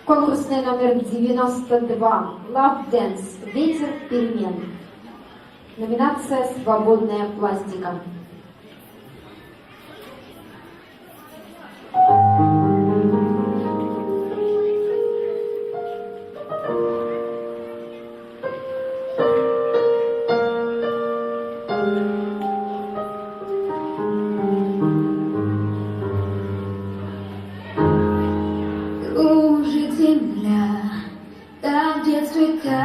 Конкурсный номер 92. Love Dance. Ветер перемен. Номинация «Свободная пластика». Кружит земля, там в детстве карусель,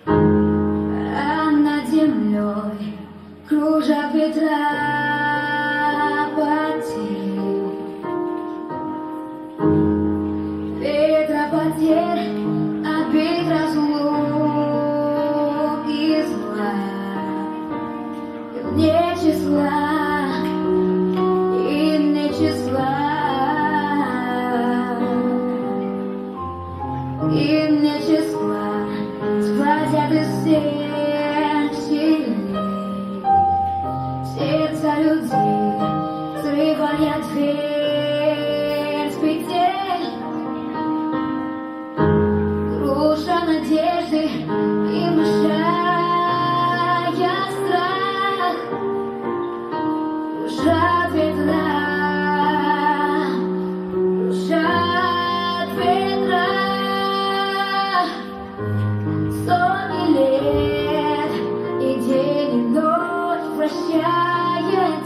а над землей кружат ветра потерь. Ветра потерь, обид, разлук и зла, вне числа. И мне числа сплотят из всех сильней сердца людей, срывая дверь с петель, круша надежды и мешая страх, кружат ветра, кружат ветра. Сотни лет и день и ночь прощает